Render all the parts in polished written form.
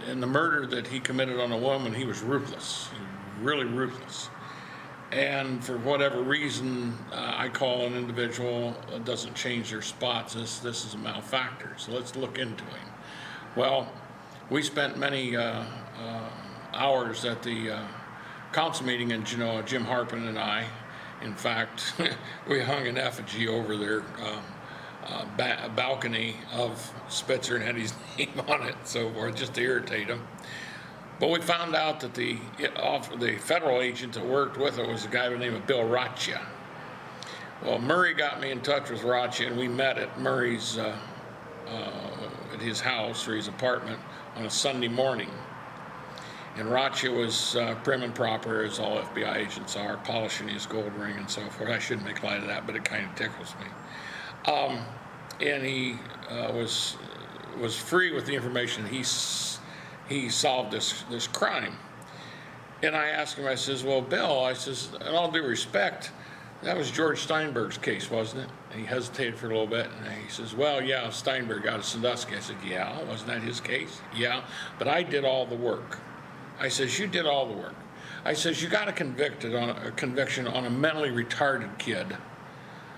in the murder that he committed on a woman, he was ruthless, really ruthless. And for whatever reason, I call an individual doesn't change their spots. This is a malfactor. So let's look into him. Well, we spent many hours at the council meeting in Genoa, Jim Harpin and I. In fact, we hung an effigy over their balcony of Spitzer and had his name on it, so forth, just to irritate him. But we found out that the federal agent that worked with it was a guy by the name of Bill Raccia. Well, Murray got me in touch with Raccia, and we met at Murray's at his house or his apartment on a Sunday morning. And Raccia was prim and proper, as all FBI agents are, polishing his gold ring and so forth. I shouldn't make light of that, but it kind of tickles me. And he was free with the information. He solved this crime. And I asked him, I says, well, Bill, I says, in all due respect, that was George Steinberg's case, wasn't it? And he hesitated for a little bit, and he says, well, yeah, Steinberg out of Sandusky. I said, yeah, wasn't that his case? Yeah, but I did all the work. I says, you did all the work. I says, you got a conviction on a mentally retarded kid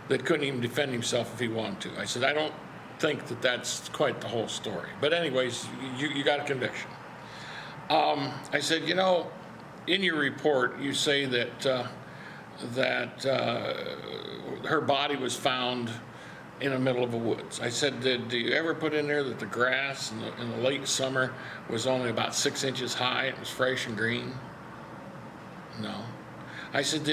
that couldn't even defend himself if he wanted to. I said, I don't think that that's quite the whole story. But anyways, you got a conviction. I said, you know, in your report, you say that her body was found in the middle of the woods. I said, do you ever put in there that the grass in the late summer was only about 6 inches high? It was fresh and green? No. I said,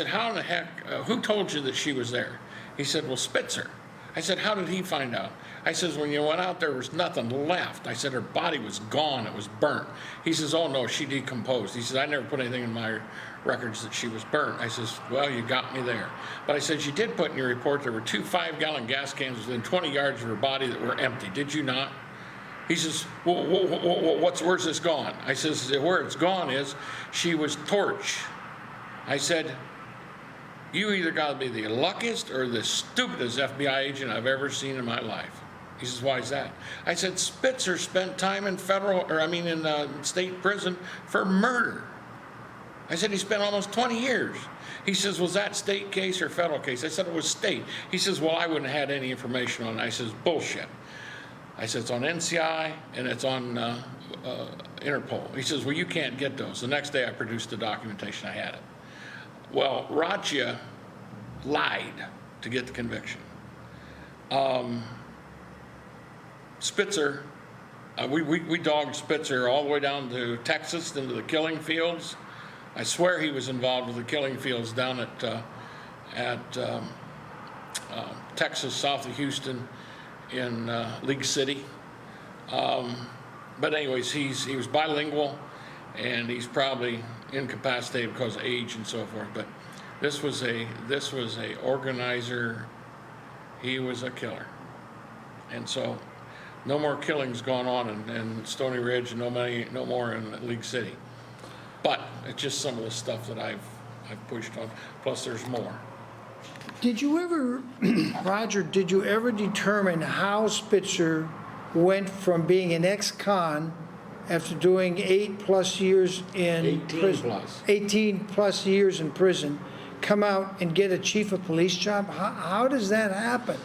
how in the heck, who told you that she was there? He said, well, Spitzer. I said, how did he find out? I says, when you went out there was nothing left. I said, her body was gone, it was burnt. He says, oh no, she decomposed. He said, I never put anything in my records that she was burnt. I says, well, you got me there. But I said, you did put in your report there were 2 5-gallon gas cans within 20 yards of her body that were empty, did you not? He says, well, where's this gone? I says, where it's gone is, she was torched. I said, you either got to be the luckiest or the stupidest FBI agent I've ever seen in my life. He says, why is that? I said, Spitzer spent time in state prison for murder. I said, he spent almost 20 years. He says, was that state case or federal case? I said, it was state. He says, well, I wouldn't have had any information on it. I says, bullshit. I said, it's on NCI and it's on Interpol. He says, well, you can't get those. The next day I produced the documentation, I had it. Well, Raccia lied to get the conviction. Spitzer, we dogged Spitzer all the way down to Texas, into the killing fields. I swear he was involved with the killing fields down at Texas, south of Houston, in League City. But anyways, he was bilingual, and he's probably incapacitated because of age and so forth. But this was a organizer. He was a killer, and so no more killings going on in Stony Ridge, and no more in League City. But it's just some of the stuff that I've pushed on. Plus, there's more. Did you ever, Roger, did you ever determine how Spitzer went from being an ex-con after doing 8+ years in prison, 18+ years in prison, come out and get a chief of police job? How does that happen?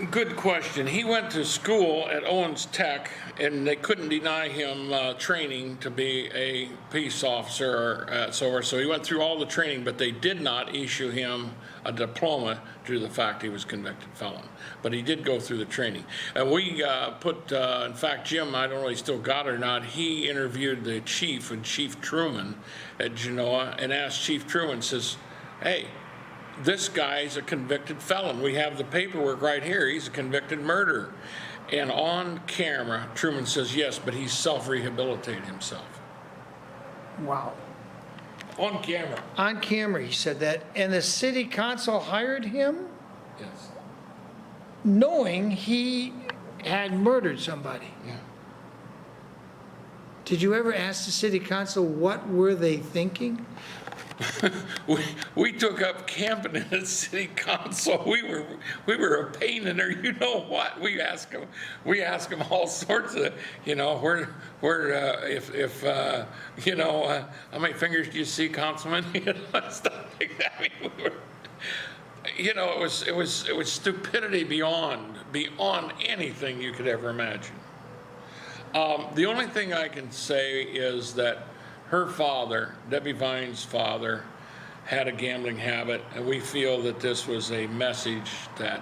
Good question. He went to school at Owens Tech, and they couldn't deny him training to be a peace officer, so he went through all the training, but they did not issue him a diploma due to the fact he was a convicted felon. But he did go through the training. And we in fact, Jim, I don't know if he still got it or not, he interviewed the chief, and Chief Truman at Genoa, and asked Chief Truman, says, hey, this guy's a convicted felon. We have the paperwork right here. He's a convicted murderer. And on camera, Truman says, yes, but he's self-rehabilitated himself. Wow. On camera. On camera, he said that. And the city council hired him Yes. knowing he had murdered somebody. Yeah. Did you ever ask the city council what were they thinking? we took up camping in the city council. We were a pain in there. You know what? We asked them all sorts of, how many fingers do you see, Councilman? Stuff like that. I mean, it was stupidity beyond anything you could ever imagine. The only thing I can say is that her father, Debbie Vine's father, had a gambling habit, and we feel that this was a message that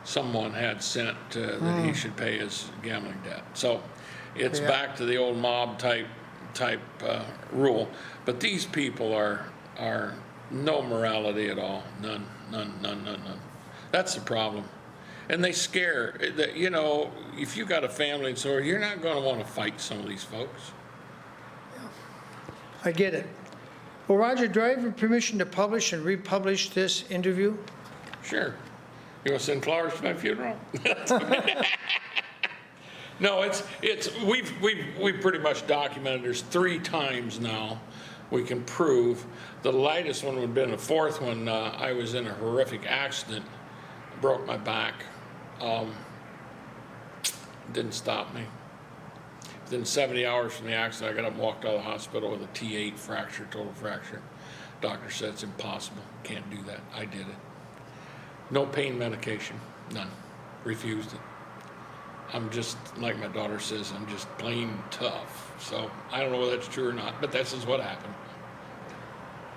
someone had sent that he should pay his gambling debt. So it's back to the old mob type rule. But these people are no morality at all. None. That's the problem. And they scare, if you got a family and so you're not going to want to fight some of these folks. I get it. Well, Roger, do I have your permission to publish and republish this interview? Sure. You want to send flowers to my funeral? No, we've pretty much documented. There's 3 times now we can prove. The lightest one would have been the 4th one. I was in a horrific accident, broke my back. Didn't stop me. Within 70 hours from the accident, I got up and walked out of the hospital with a T8 fracture, total fracture. Doctor said it's impossible. Can't do that. I did it. No pain medication. None. Refused it. I'm just, like my daughter says, I'm just plain tough. So I don't know whether that's true or not, but this is what happened.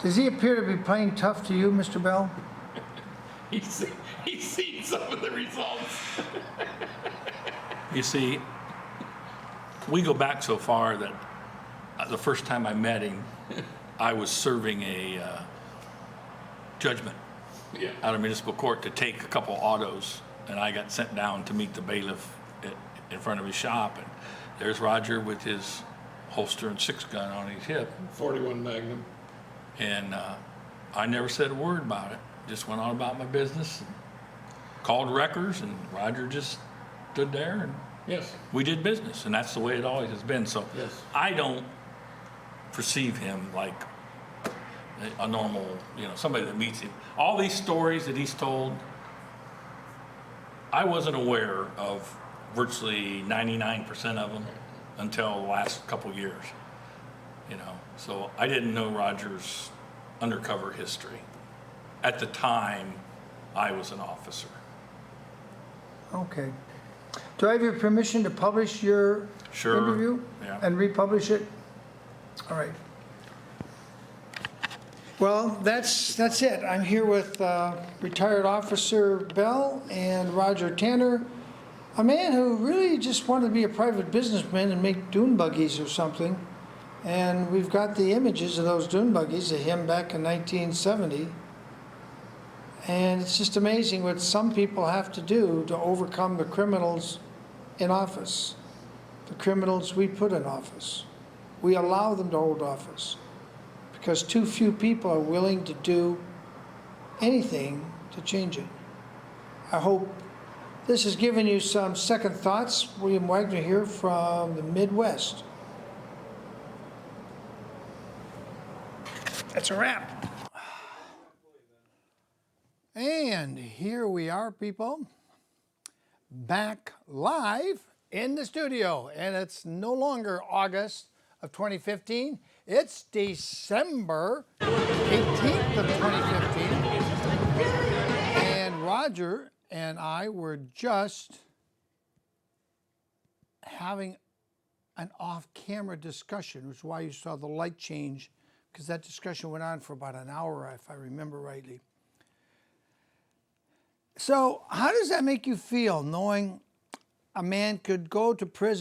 Does he appear to be plain tough to you, Mr. Bell? He's seen some of the results. You see, we go back so far that the first time I met him, I was serving a judgment out of municipal court to take a couple autos, and I got sent down to meet the bailiff in front of his shop, and there's Roger with his holster and 6-gun on his hip. 41 Magnum. And I never said a word about it. Just went on about my business and called records, and Roger just stood there, and Yes. we did business, and that's the way it always has been. So Yes. I don't perceive him like a normal, somebody that meets him. All these stories that he's told, I wasn't aware of virtually 99% of them until the last couple years, So I didn't know Roger's undercover history at the time I was an officer. Okay. Do I have your permission to publish your Sure. interview? Yeah. And republish it? All right. Well, that's it. I'm here with retired Officer Bell and Roger Tanner, a man who really just wanted to be a private businessman and make dune buggies or something. And we've got the images of those dune buggies of him back in 1970. And it's just amazing what some people have to do to overcome the criminals in office, the criminals we put in office. We allow them to hold office because too few people are willing to do anything to change it. I hope this has given you some second thoughts. William Wagner here from the Midwest. That's a wrap. And here we are, people, back live in the studio. And it's no longer August of 2015. It's December 18th of 2015. And Roger and I were just having an off-camera discussion, which is why you saw the light change, because that discussion went on for about an hour, if I remember rightly. So how does that make you feel, knowing a man could go to prison